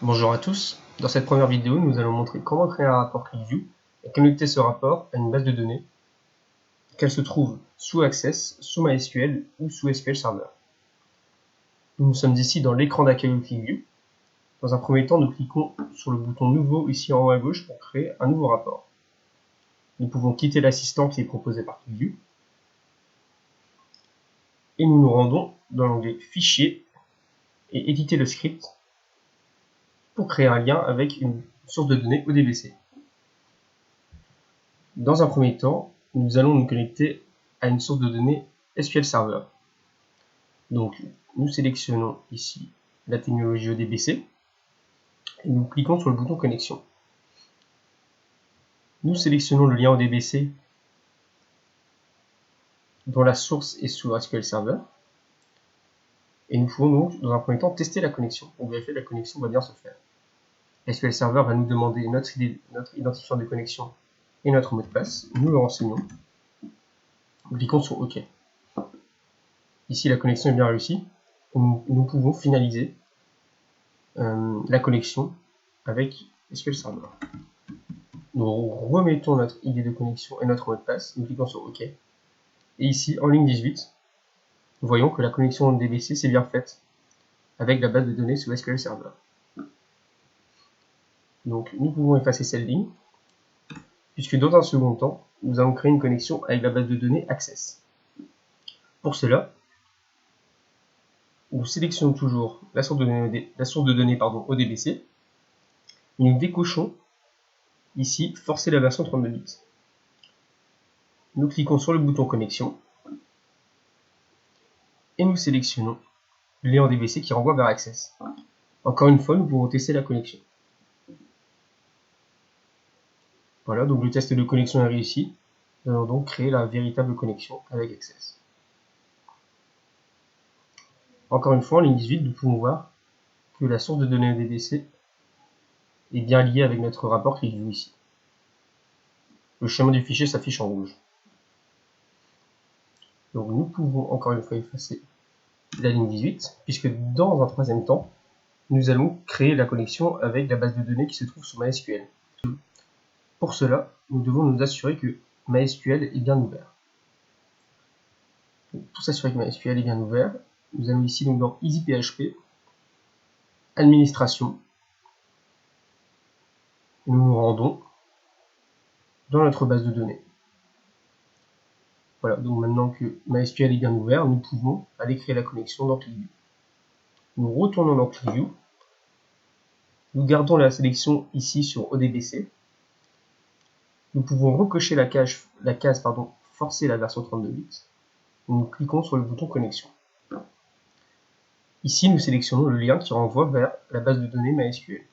Bonjour à tous, dans cette première vidéo nous allons montrer comment créer un rapport ClickView et connecter ce rapport à une base de données, qu'elle se trouve sous Access, sous MySQL ou sous SQL Server. Nous sommes ici dans l'écran d'accueil de ClickView. Dans un premier temps, nous cliquons sur le bouton nouveau ici en haut à gauche pour créer un nouveau rapport. Nous pouvons quitter l'assistant qui est proposé par ClickView et nous nous rendons dans l'onglet Fichier et éditer le script pour créer un lien avec une source de données ODBC. Dans un premier temps, nous allons nous connecter à une source de données SQL Server. Donc, nous sélectionnons ici la technologie ODBC et nous cliquons sur le bouton connexion. Nous sélectionnons le lien ODBC dont la source est sous SQL Server et nous pouvons donc dans un premier temps tester la connexion pour vérifier que la connexion va bien se faire. SQL Server va nous demander notre identifiant de connexion et notre mot de passe. Nous le renseignons. Nous cliquons sur OK. Ici, la connexion est bien réussie. Nous pouvons finaliser la connexion avec SQL Server. Nous remettons notre ID de connexion et notre mot de passe. Nous cliquons sur OK. Et ici, en ligne 18, nous voyons que la connexion DBC s'est bien faite avec la base de données sous SQL Server. Donc, nous pouvons effacer cette ligne, puisque dans un second temps, nous allons créer une connexion avec la base de données Access. Pour cela, nous sélectionnons toujours la source de données ODBC, et nous décochons ici forcer la version 32 bits. Nous cliquons sur le bouton connexion et nous sélectionnons le lien ODBC qui renvoie vers Access. Encore une fois, nous pouvons tester la connexion. Voilà, donc le test de connexion est réussi. Nous allons donc créer la véritable connexion avec Access. Encore une fois, en ligne 18, nous pouvons voir que la source de données ODBC est bien liée avec notre rapport ClickView ici. Le schéma du fichier s'affiche en rouge. Donc nous pouvons encore une fois effacer la ligne 18, puisque dans un troisième temps, nous allons créer la connexion avec la base de données qui se trouve sur MySQL. Pour cela, nous devons nous assurer que MySQL est bien ouvert. Pour s'assurer que MySQL est bien ouvert, nous allons ici donc dans EasyPHP, Administration, et nous nous rendons dans notre base de données. Voilà, donc maintenant que MySQL est bien ouvert, nous pouvons aller créer la connexion dans ClickView. Nous retournons dans ClickView, nous gardons la sélection ici sur ODBC. Nous pouvons recocher la case forcer la version 32 bits. Nous cliquons sur le bouton connexion. Ici, nous sélectionnons le lien qui renvoie vers la base de données MySQL.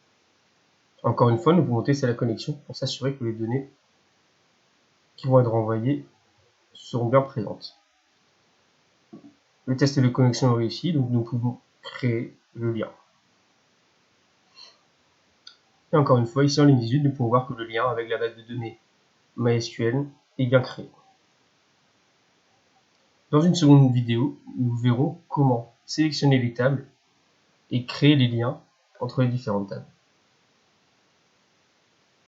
Encore une fois, nous pouvons tester la connexion pour s'assurer que les données qui vont être renvoyées seront bien présentes. Le test de connexion est réussi, donc nous pouvons créer le lien. Et encore une fois, ici en ligne 18, nous pouvons voir que le lien avec la base de données MySQL est bien créé. Dans une seconde vidéo, nous verrons comment sélectionner les tables et créer les liens entre les différentes tables.